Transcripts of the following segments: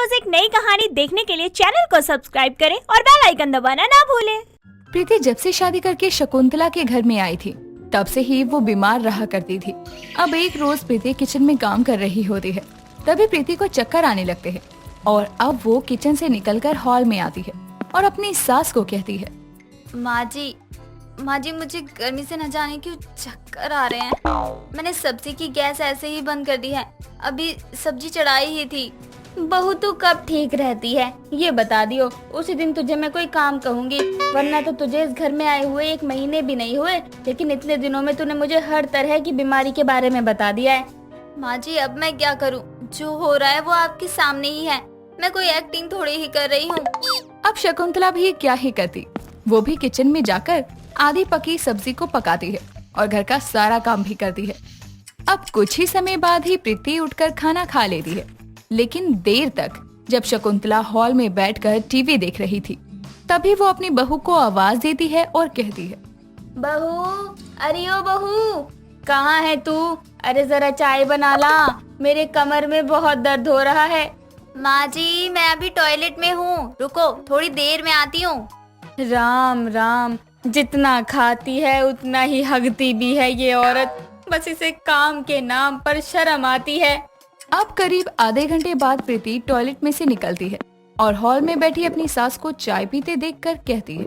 रोज एक नई कहानी देखने के लिए चैनल को सब्सक्राइब करें और बेल आइकन दबाना ना भूलें। प्रीति जब से शादी करके शकुंतला के घर में आई थी तब से ही वो बीमार रहा करती थी। अब एक रोज प्रीति किचन में काम कर रही होती है, तभी प्रीति को चक्कर आने लगते हैं और अब वो किचन से निकलकर हॉल में आती है और अपनी सास को कहती है, माँ जी मुझे गर्मी से न जाने क्यों चक्कर आ रहे हैं। मैंने सब्जी की गैस ऐसे ही बंद कर दी है, अभी सब्जी चढ़ाई ही थी। बहू तू कब ठीक रहती है ये बता दियो, उसी दिन तुझे मैं कोई काम कहूँगी, वरना तो तुझे इस घर में आए हुए 1 महीने भी नहीं हुए, लेकिन इतने दिनों में तूने मुझे हर तरह की बीमारी के बारे में बता दिया है। माँ जी अब मैं क्या करूँ, जो हो रहा है वो आपके सामने ही है, मैं कोई एक्टिंग थोड़ी ही कर रही हूँ। अब शकुंतला भी क्या ही करती, वो भी किचन में जाकर आधी पकी सब्जी को पकाती है और घर का सारा काम भी करती है। अब कुछ ही समय बाद ही प्रीति उठकर खाना खा लेती है, लेकिन देर तक। जब शकुंतला हॉल में बैठकर टीवी देख रही थी तभी वो अपनी बहू को आवाज देती है और कहती है, बहू, अरे ओ बहू, कहाँ है तू? अरे जरा चाय बना ला, मेरे कमर में बहुत दर्द हो रहा है। माँ जी मैं अभी टॉयलेट में हूँ, रुको थोड़ी देर में आती हूँ। राम राम, जितना खाती है उतना ही हगती भी है ये औरत, बस इसे काम के नाम पर शर्म आती है। अब करीब आधे घंटे बाद प्रीति टॉयलेट में से निकलती है और हॉल में बैठी अपनी सास को चाय पीते देखकर कहती है,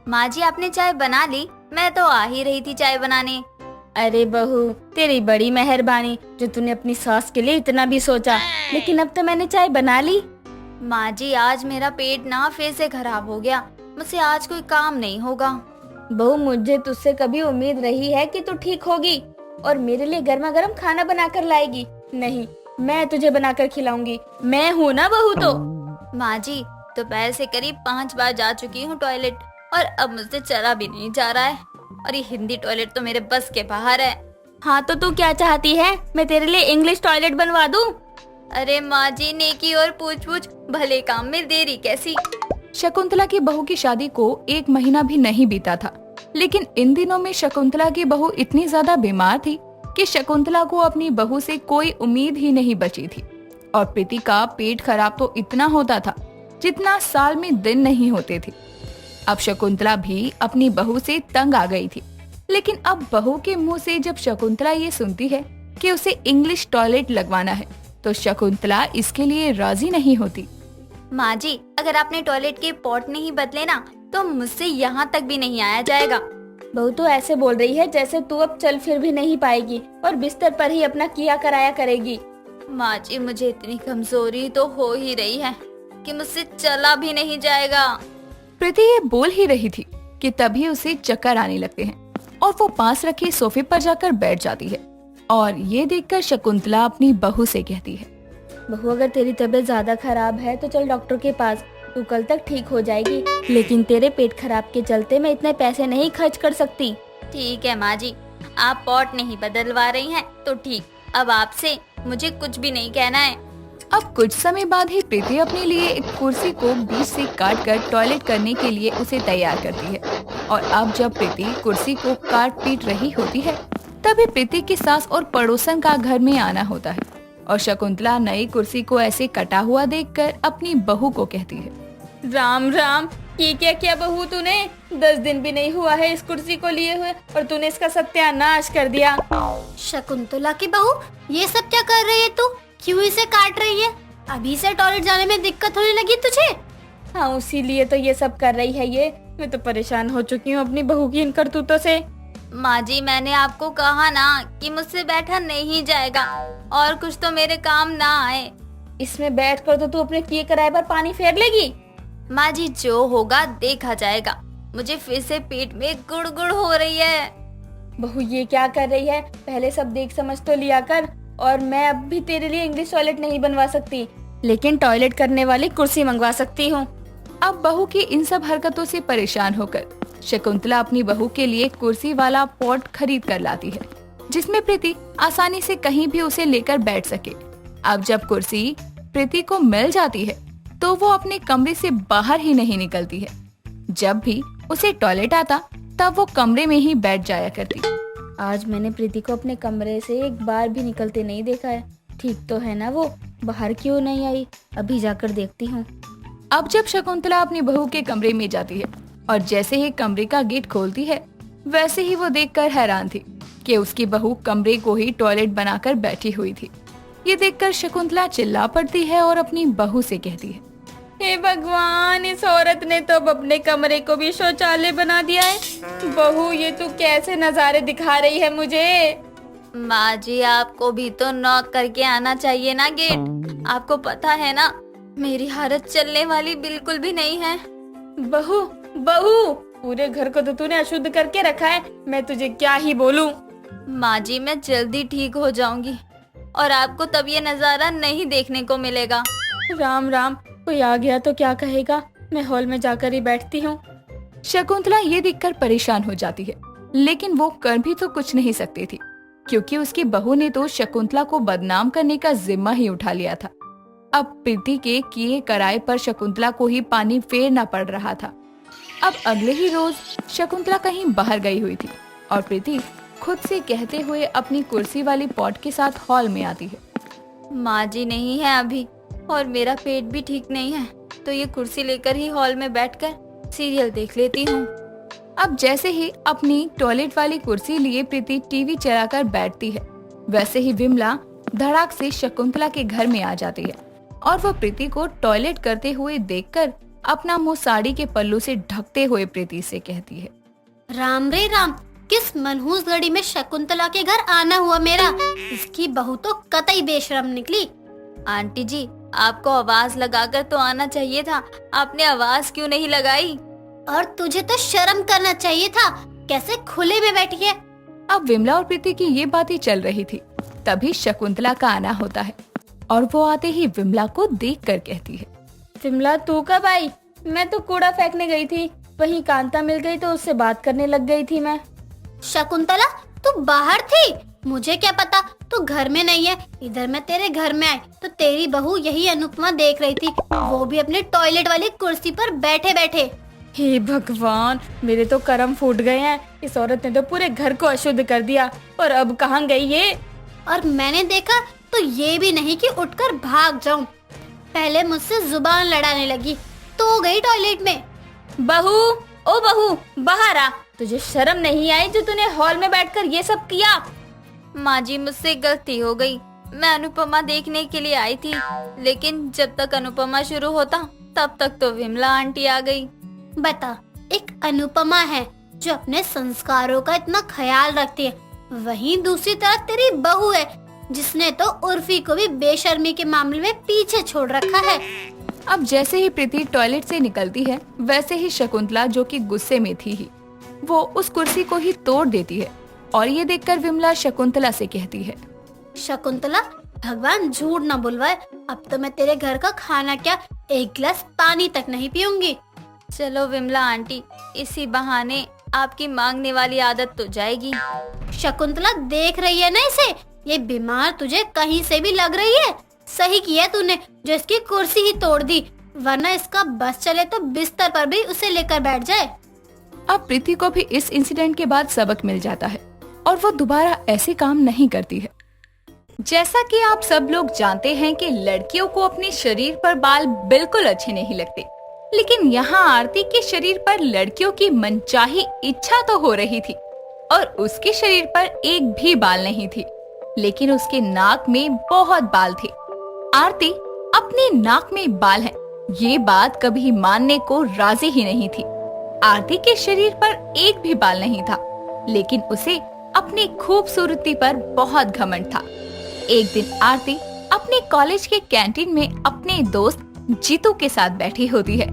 माँ जी आपने चाय बना ली? मैं तो आ ही रही थी चाय बनाने। अरे बहू, तेरी बड़ी मेहरबानी जो तूने अपनी सास के लिए इतना भी सोचा, लेकिन अब तो मैंने चाय बना ली। माँ जी आज मेरा पेट ना फिर से खराब हो गया, मुझसे आज कोई काम नहीं होगा। बहू मुझे तुझसे कभी उम्मीद रही है कि तू ठीक होगी और मेरे लिए गर्मा गर्म खाना बनाकर लाएगी। नहीं, मैं तुझे बनाकर खिलाऊंगी, मैं हूँ ना बहू तो। माँ जी दोपहर से करीब 5 बार जा चुकी हूँ टॉयलेट और अब मुझसे चला भी नहीं जा रहा है, और ये हिंदी टॉयलेट तो मेरे बस के बाहर है। हाँ तो तू क्या चाहती है, मैं तेरे लिए इंग्लिश टॉयलेट बनवा दूँ? अरे माँ जी नेकी और पूछ पूछ, भले काम में देरी कैसी। शकुंतला की बहू की शादी को 1 महीना भी नहीं बीता था, लेकिन इन दिनों में शकुंतला की बहू इतनी ज्यादा बीमार थी कि शकुंतला को अपनी बहू से कोई उम्मीद ही नहीं बची थी। और प्रीति का पेट खराब तो इतना होता था जितना साल में दिन नहीं होते थे। अब शकुंतला भी अपनी बहू से तंग आ गई थी, लेकिन अब बहू के मुंह से जब शकुंतला ये सुनती है कि उसे इंग्लिश टॉयलेट लगवाना है तो शकुंतला इसके लिए राजी नहीं होती। माँ जी अगर आपने टॉयलेट के पॉट नहीं बदले ना तो मुझसे यहाँ तक भी नहीं आया जाएगा। बहू तो ऐसे बोल रही है जैसे तू अब चल फिर भी नहीं पाएगी और बिस्तर पर ही अपना किया कराया करेगी। माँ जी मुझे इतनी कमजोरी तो हो ही रही है कि मुझसे चला भी नहीं जाएगा। प्रीति ये बोल ही रही थी कि तभी उसे चक्कर आने लगते हैं और वो पास रखे सोफे पर जाकर बैठ जाती है। और ये देखकर शकुंतला अपनी बहू से कहती है, बहू अगर तेरी तबीयत ज्यादा खराब है तो चल डॉक्टर के पास, तू कल तक ठीक हो जाएगी, लेकिन तेरे पेट खराब के चलते मैं इतने पैसे नहीं खर्च कर सकती। ठीक है माँ जी, आप पॉट नहीं बदलवा रही हैं तो ठीक, अब आपसे मुझे कुछ भी नहीं कहना है। अब कुछ समय बाद ही प्रीति अपने लिए एक कुर्सी को बीच से काट कर टॉयलेट करने के लिए उसे तैयार करती है। और अब जब प्रीति कुर्सी को काट पीट रही होती है तभी प्रीति की सास और पड़ोसन का घर में आना होता है और शकुंतला नई कुर्सी को ऐसे कटा हुआ देखकर अपनी बहू को कहती है, राम राम, ये क्या किया बहू तूने? 10 दिन भी नहीं हुआ है इस कुर्सी को लिए हुए और तूने इसका सत्यानाश कर दिया। शकुंतला की बहू, ये सब क्या कर रही है तू? क्यों इसे काट रही है? अभी से टॉयलेट जाने में दिक्कत होने लगी तुझे? हाँ उसी लिए तो ये सब कर रही है ये, मैं तो परेशान हो चुकी हूँ अपनी बहू की इन करतूतों से। माँ जी मैंने आपको कहा ना कि मुझसे बैठा नहीं जाएगा और कुछ तो मेरे काम ना आए। इसमें बैठ कर तो तू अपने किए कराए पर पानी फेर लेगी। माँ जी जो होगा देखा जाएगा, मुझे फिर से पेट में गुड़गुड़ हो रही है। बहू ये क्या कर रही है, पहले सब देख समझ तो लिया कर। और मैं अब भी तेरे लिए इंग्लिश टॉयलेट नहीं बनवा सकती, लेकिन टॉयलेट करने वाली कुर्सी मंगवा सकती हूँ। अब बहू की इन सब हरकतों से परेशान होकर शकुंतला अपनी बहू के लिए कुर्सी वाला पॉट खरीद कर लाती है जिसमें प्रीति आसानी से कहीं भी उसे लेकर बैठ सके। अब जब कुर्सी प्रीति को मिल जाती है तो वो अपने कमरे से बाहर ही नहीं निकलती है। जब भी उसे टॉयलेट आता तब वो कमरे में ही बैठ जाया करती। आज मैंने प्रीति को अपने कमरे से एक बार भी निकलते नहीं देखा है। ठीक तो है ना वो? बाहर क्यों नहीं आई? अभी जाकर देखती हूँ। अब जब शकुंतला अपनी बहू के कमरे में जाती है और जैसे ही कमरे का गेट खोलती है, वैसे ही वो देखकर हैरान थी कि उसकी बहू कमरे को ही टॉयलेट बनाकर बैठी हुई थी। ये देखकर शकुंतला चिल्ला पड़ती है और अपनी बहू से कहती है, हे भगवान, इस औरत ने तो अब अपने कमरे को भी शौचालय बना दिया है। बहू, ये तू कैसे नजारे दिखा रही है मुझे? माँ जी, आपको भी तो नॉक करके आना चाहिए ना गेट। आपको पता है ना, मेरी हालत चलने वाली बिल्कुल भी नहीं है। बहू, बहू, पूरे घर को तो तूने अशुद्ध करके रखा है। मैं तुझे क्या ही बोलूं? माँ जी, मैं जल्दी ठीक हो जाऊंगी और आपको तब ये नजारा नहीं देखने को मिलेगा। राम राम, कोई आ गया तो क्या कहेगा? मैं हॉल में जाकर ही बैठती हूँ। शकुंतला ये देखकर परेशान हो जाती है, लेकिन वो कर भी तो कुछ नहीं सकती थी, क्योंकि उसकी बहू ने तो शकुंतला को बदनाम करने का जिम्मा ही उठा लिया था। अब प्रीति के किए कराए पर शकुंतला को ही पानी फेरना पड़ रहा था। अब अगले ही रोज शकुंतला कहीं बाहर गई हुई थी और प्रीति खुद से कहते हुए अपनी कुर्सी वाली पॉट के साथ हॉल में आती है। माँ जी नहीं है अभी और मेरा पेट भी ठीक नहीं है, तो ये कुर्सी लेकर ही हॉल में बैठकर सीरियल देख लेती हूँ। अब जैसे ही अपनी टॉयलेट वाली कुर्सी लिए प्रीति टीवी चलाकर बैठती है, वैसे ही विमला धड़ाक से शकुंतला के घर में आ जाती है और वो प्रीति को टॉयलेट करते हुए देखकर अपना मुंह साड़ी के पल्लू से ढकते हुए प्रीति से कहती है, राम रे राम, किस मनहूस घड़ी में शकुंतला के घर आना हुआ मेरा। इसकी बहू तो कतई बेशरम निकली। आंटी जी, आपको आवाज लगाकर तो आना चाहिए था, आपने आवाज क्यों नहीं लगाई? और तुझे तो शर्म करना चाहिए था, कैसे खुले में बैठी है। अब विमला और प्रीति की ये बातें चल रही थी, तभी शकुंतला का आना होता है और वो आते ही विमला को देखकर कहती है, विमला, तू कब आई? मैं तो कूड़ा फेंकने गई थी, वहीं कांता मिल गई तो उससे बात करने लग गई थी मैं। शकुंतला, तू बाहर थी? मुझे क्या पता तू घर में नहीं है। इधर मैं तेरे घर में आई तो तेरी बहू यही अनुपमा देख रही थी, वो भी अपने टॉयलेट वाली कुर्सी पर बैठे बैठे। हे भगवान, मेरे तो कर्म फूट गए हैं। इस औरत ने तो पूरे घर को अशुद्ध कर दिया। और अब कहाँ गई ये? और मैंने देखा तो ये भी नहीं कि उठकर भाग जाऊं। पहले मुझसे जुबान लड़ाने लगी तो गई टॉयलेट में। बहू, ओ बहू, बाहर आ। तुझे शर्म नहीं आई जो तूने हॉल में बैठकर ये सब किया? माँ जी, मुझसे गलती हो गई। मैं अनुपमा देखने के लिए आई थी, लेकिन जब तक अनुपमा शुरू होता तब तक तो विमला आंटी आ गई। बता, एक अनुपमा है जो अपने संस्कारों का इतना ख्याल रखती है, वहीं दूसरी तरफ तेरी बहू है जिसने तो उर्फी को भी बेशर्मी के मामले में पीछे छोड़ रखा है। अब जैसे ही प्रीति टॉयलेट से निकलती है, वैसे ही शकुंतला, जो कि गुस्से में थी ही, वो उस कुर्सी को ही तोड़ देती है और ये देखकर विमला शकुंतला से कहती है, शकुंतला, भगवान झूठ न बुलवाए, अब तो मैं तेरे घर का खाना क्या, एक गिलास पानी तक नहीं पीऊंगी। चलो विमला आंटी, इसी बहाने आपकी मांगने वाली आदत तो जाएगी। शकुंतला, देख रही है ना इसे, ये बीमार तुझे कहीं से भी लग रही है। सही किया तूने जो इसकी कुर्सी ही तोड़ दी, वरना इसका बस चले तो बिस्तर पर भी उसे लेकर बैठ जाए। अब प्रीति को भी इस इंसिडेंट के बाद सबक मिल जाता है और वो दोबारा ऐसे काम नहीं करती है। जैसा कि आप सब लोग जानते हैं कि लड़कियों को अपने शरीर पर बाल बिल्कुल अच्छे नहीं लगते, लेकिन यहाँ आरती के शरीर पर लड़कियों की मनचाही इच्छा तो हो रही थी और उसके शरीर पर एक भी बाल नहीं थी, लेकिन उसके नाक में बहुत बाल थे। आरती अपने नाक में बाल हैं, ये बात कभी मानने को राजी ही नहीं थी। आरती के शरीर पर एक भी बाल नहीं था, लेकिन उसे अपनी खूबसूरती पर बहुत घमंड था। एक दिन आरती अपने कॉलेज के कैंटीन में अपने दोस्त जीतू के साथ बैठी होती है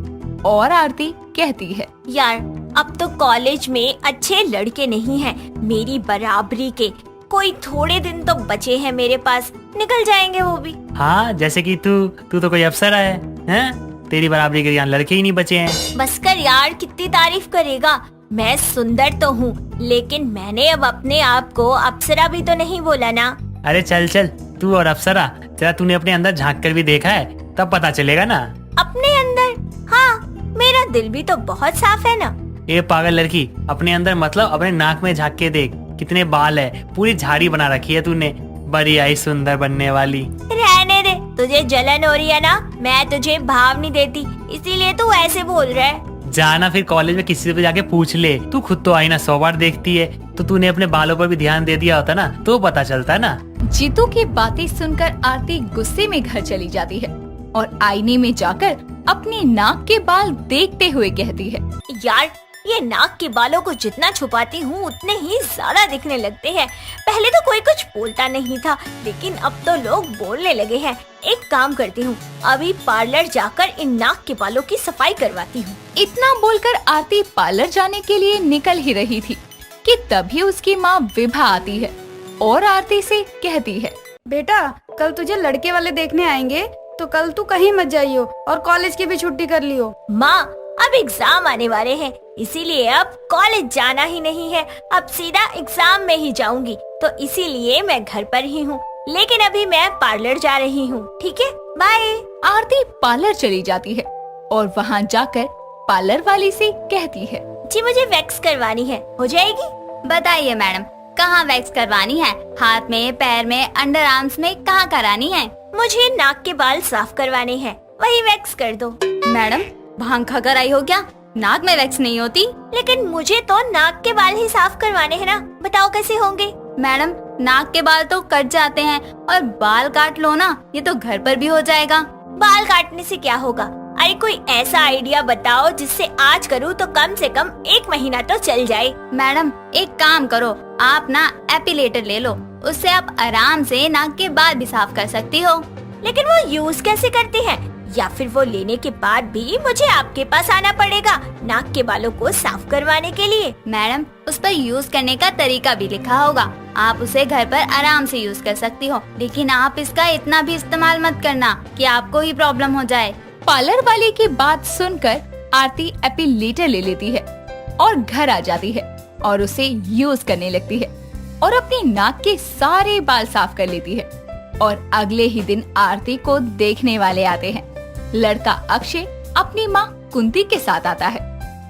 और आरती कहती है, यार अब तो कॉलेज में अच्छे लड़के नहीं हैं मेरी बराबरी के। कोई थोड़े दिन तो बचे हैं मेरे पास, निकल जाएंगे वो भी। हाँ, जैसे कि तू तो कोई अफसर है? तेरी बराबरी के यहाँ लड़के ही नहीं बचे हैं। बस कर यार, कितनी तारीफ करेगा। मैं सुंदर तो हूँ, लेकिन मैंने अब अपने आप को अप्सरा भी तो नहीं बोला ना। अरे चल चल, तू और अप्सरा, तेरा तूने अपने अंदर झांक कर भी देखा है, तब पता चलेगा ना। अपने अंदर? हाँ, मेरा दिल भी तो बहुत साफ है ना। ये पागल लड़की, अपने अंदर मतलब अपने नाक में झांक के देख, कितने बाल है, पूरी झाड़ी बना रखी है तूने, बड़ी आई सुंदर बनने वाली। रहने दे, तुझे जलन हो रही है ना? मैं तुझे भाव नहीं देती, इसीलिए तू ऐसे बोल रहा है। जाना फिर कॉलेज में किसी से जाके पूछ ले। तू खुद तो आईना 100 बार देखती है, तो तूने अपने बालों पर भी ध्यान दे दिया होता ना, तो पता चलता ना। जीतू की बातें सुनकर आरती गुस्से में घर चली जाती है और आईने में जाकर अपनी नाक के बाल देखते हुए कहती है, यार ये नाक के बालों को जितना छुपाती हूँ उतने ही ज्यादा दिखने लगते हैं। पहले तो कोई कुछ बोलता नहीं था, लेकिन अब तो लोग बोलने लगे हैं। एक काम करती हूँ, अभी पार्लर जाकर इन नाक के बालों की सफाई करवाती हूँ। इतना बोलकर आरती पार्लर जाने के लिए निकल ही रही थी कि तभी उसकी माँ विभा आती है और आरती से कहती है, बेटा कल तुझे लड़के वाले देखने आएंगे, तो कल तू कहीं मत जाइयो और कॉलेज की भी छुट्टी कर लियो। माँ अब एग्जाम आने वाले हैं, इसीलिए अब कॉलेज जाना ही नहीं है, अब सीधा एग्जाम में ही जाऊंगी, तो इसीलिए मैं घर पर ही हूँ। लेकिन अभी मैं पार्लर जा रही हूँ, ठीक है, बाय। आरती पार्लर चली जाती है और वहाँ जाकर पार्लर वाली से कहती है, जी मुझे वैक्स करवानी है, हो जाएगी? बताइए मैडम, कहाँ वैक्स करवानी है? हाथ में, पैर में, अंडर आर्म्स में, कहाँ करानी है? मुझे नाक के बाल साफ करवाने हैं, वही वैक्स कर दो। मैडम भांग खाकर आई हो क्या? नाक में वैक्स नहीं होती। लेकिन मुझे तो नाक के बाल ही साफ करवाने हैं ना, बताओ कैसे होंगे? मैडम नाक के बाल तो कट जाते हैं और बाल काट लो ना, ये तो घर पर भी हो जाएगा। बाल काटने से क्या होगा? अरे कोई ऐसा आइडिया बताओ जिससे आज करूँ तो कम से कम 1 महीना तो चल जाए। मैडम एक काम करो, आप ना एपिलेटर ले लो, उससे आप आराम से नाक के बाल भी साफ कर सकती हो। लेकिन वो यूज कैसे करते हैं? या फिर वो लेने के बाद भी मुझे आपके पास आना पड़ेगा नाक के बालों को साफ करवाने के लिए? मैडम उस पर यूज करने का तरीका भी लिखा होगा, आप उसे घर पर आराम से यूज कर सकती हो, लेकिन आप इसका इतना भी इस्तेमाल मत करना कि आपको ही प्रॉब्लम हो जाए। पार्लर वाले की बात सुनकर आरती एपिलेटर ले लेती है और घर आ जाती है और उसे यूज करने लगती है और अपनी नाक के सारे बाल साफ कर लेती है। और अगले ही दिन आरती को देखने वाले आते हैं। लड़का अक्षय अपनी माँ कुंती के साथ आता है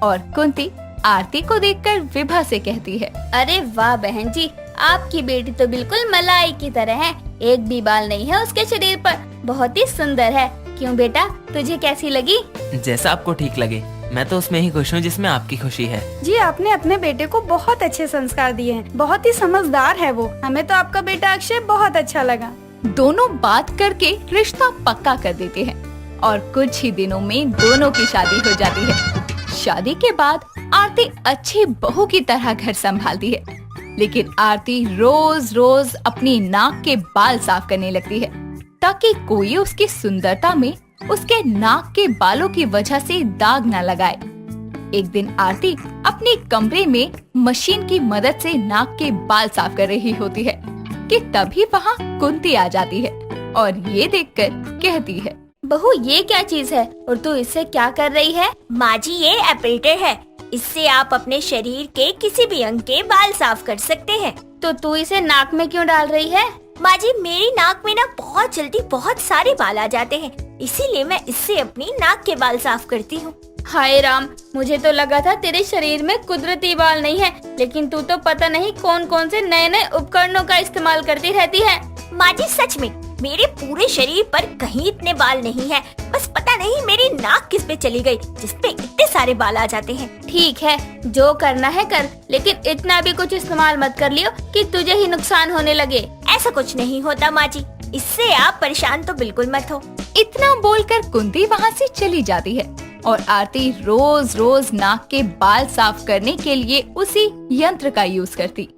और कुंती आरती को देखकर विभा से कहती है, अरे वाह बहन जी, आपकी बेटी तो बिल्कुल मलाई की तरह है, एक भी बाल नहीं है उसके शरीर पर, बहुत ही सुंदर है। क्यों बेटा, तुझे कैसी लगी? जैसा आपको ठीक लगे, मैं तो उसमें ही खुश हूँ जिसमें आपकी खुशी है। जी आपने अपने बेटे को बहुत अच्छे संस्कार दिए हैं, बहुत ही समझदार है वो। हमें तो आपका बेटा अक्षय बहुत अच्छा लगा। दोनों बात करके रिश्ता पक्का कर देते हैं और कुछ ही दिनों में दोनों की शादी हो जाती है। शादी के बाद आरती अच्छी बहू की तरह घर संभालती है, लेकिन आरती रोज रोज अपनी नाक के बाल साफ करने लगती है ताकि कोई उसकी सुंदरता में उसके नाक के बालों की वजह से दाग न लगाए। एक दिन आरती अपने कमरे में मशीन की मदद से नाक के बाल साफ कर रही होती है कि तभी वहाँ कुंती आ जाती है और ये देखकर कहती है, बहू ये क्या चीज है और तू इससे क्या कर रही है? माँ जी ये एपिलेटर है, इससे आप अपने शरीर के किसी भी अंग के बाल साफ कर सकते हैं। तो तू इसे नाक में क्यों डाल रही है? माँ जी मेरी नाक में ना बहुत जल्दी बहुत सारे बाल आ जाते हैं, इसीलिए मैं इससे अपनी नाक के बाल साफ करती हूँ। हाय राम, मुझे तो लगा था तेरे शरीर में कुदरती बाल नहीं है, लेकिन तू तो पता नहीं कौन कौन से नए नए उपकरणों का इस्तेमाल करती रहती है। माँ जी सच में मेरे पूरे शरीर पर कहीं इतने बाल नहीं है, बस पता नहीं मेरी नाक किस पे चली गई जिसपे इतने सारे बाल आ जाते हैं। ठीक है, जो करना है कर, लेकिन इतना भी कुछ इस्तेमाल मत कर लियो कि तुझे ही नुकसान होने लगे। ऐसा कुछ नहीं होता माँ जी, इससे आप परेशान तो बिल्कुल मत हो। इतना बोलकर कुंती वहाँ से चली जाती है और आरती रोज रोज नाक के बाल साफ करने के लिए उसी यंत्र का यूज करती।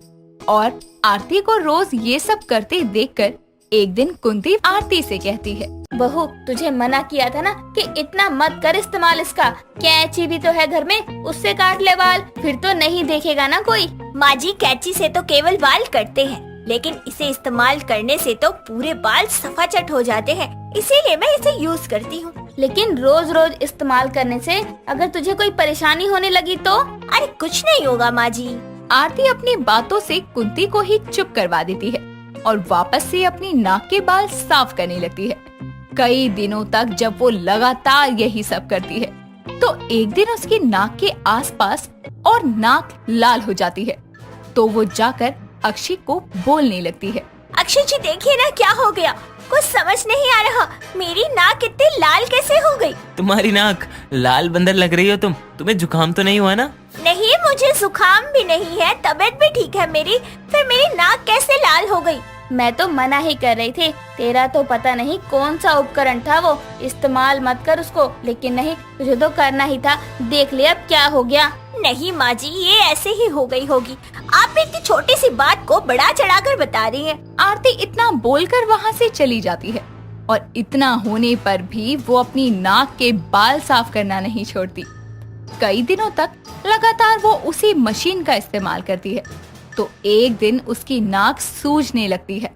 और आरती को रोज ये सब करते देखकर एक दिन कुंती आरती से कहती है, बहू तुझे मना किया था ना कि इतना मत कर इस्तेमाल इसका, कैंची भी तो है घर में, उससे काट ले बाल, फिर तो नहीं देखेगा ना कोई। माँ जी कैंची से तो केवल बाल कटते हैं, लेकिन इसे इस्तेमाल करने से तो पूरे बाल सफाचट हो जाते हैं, इसीलिए मैं इसे यूज करती हूँ। लेकिन रोज रोज इस्तेमाल करने से अगर तुझे कोई परेशानी होने लगी तो? अरे कुछ नहीं होगा माँ जी। आरती अपनी बातों से कुंती को ही चुप करवा देती है और वापस से अपनी नाक के बाल साफ करने लगती है। कई दिनों तक जब वो लगातार यही सब करती है तो एक दिन उसकी नाक के आसपास और नाक लाल हो जाती है, तो वो जाकर अक्षय को बोलने लगती है, अक्षय जी देखिए ना क्या हो गया, कुछ समझ नहीं आ रहा, मेरी नाक इतनी लाल कैसे हो गई? तुम्हारी नाक लाल बंदर लग रही हो तुम। तुम्हें जुकाम तो नहीं हुआ ना? नहीं, मुझे जुकाम भी नहीं है, तबीयत भी ठीक है मेरी। फिर मेरी नाक कैसे लाल हो गई? मैं तो मना ही कर रही थी, तेरा तो पता नहीं कौन सा उपकरण था वो, इस्तेमाल मत कर उसको। लेकिन नहीं, तुझे तो करना ही था। देख ले अब क्या हो गया। नहीं माँ जी, ये ऐसे ही हो गई होगी। आप इतनी छोटी सी बात को बढ़ा चढ़ाकर बता रही हैं। आरती इतना बोलकर वहाँ से चली जाती है और इतना होने पर भी वो अपनी नाक के बाल साफ करना नहीं छोड़ती। कई दिनों तक लगातार वो उसी मशीन का इस्तेमाल करती है। तो एक दिन उसकी नाक सूजने लगती है,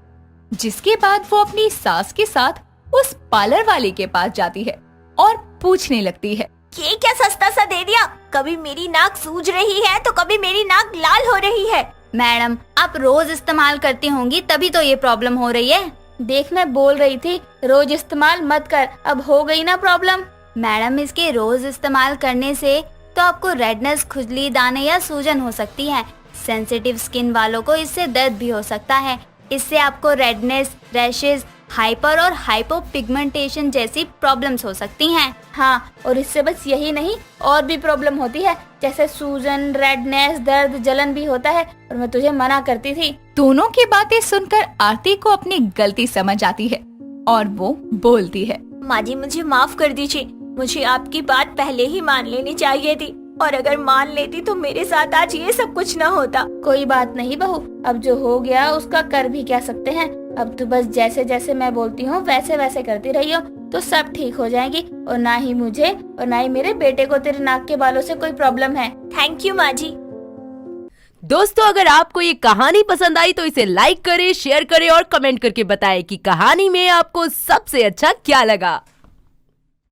जिसके बाद वो अपनी सास के साथ उस पार्लर वाले के पास जाती है और पूछने लगती है, ये क्या सस्ता सा दे दिया? कभी मेरी नाक सूज रही है तो कभी मेरी नाक लाल हो रही है। मैडम, आप रोज इस्तेमाल करती होंगी तभी तो ये प्रॉब्लम हो रही है। देख, मैं बोल रही थी रोज इस्तेमाल मत कर, अब हो गई ना प्रॉब्लम। मैडम, इसके रोज इस्तेमाल करने से तो आपको रेडनेस, खुजली, दाने या सूजन हो सकती है। सेंसिटिव स्किन वालों को इससे दर्द भी हो सकता है। इससे आपको रेडनेस, रैशेज, हाइपर और हाइपोपिगमेंटेशन जैसी प्रॉब्लम्स हो सकती हैं। हाँ, और इससे बस यही नहीं, और भी प्रॉब्लम होती है, जैसे सूजन, रेडनेस, दर्द, जलन भी होता है। और मैं तुझे मना करती थी। दोनों की बातें सुनकर आरती को अपनी गलती समझ आती है और वो बोलती है, माँ जी, मुझे माफ कर दीजिए। मुझे आपकी बात पहले ही मान लेनी चाहिए थी, और अगर मान लेती तो मेरे साथ आज ये सब कुछ न होता। कोई बात नहीं बहू, अब जो हो गया उसका कर भी क्या सकते हैं। अब तू बस जैसे जैसे मैं बोलती हूँ वैसे वैसे करती रही हो तो सब ठीक हो जाएगी। और ना ही मुझे और ना ही मेरे बेटे को तेरे नाक के बालों से कोई प्रॉब्लम है। थैंक यू माँ जी। दोस्तों, अगर आपको ये कहानी पसंद आई तो इसे लाइक करें, शेयर करें और कमेंट करके बताएं कि कहानी में आपको सबसे अच्छा क्या लगा।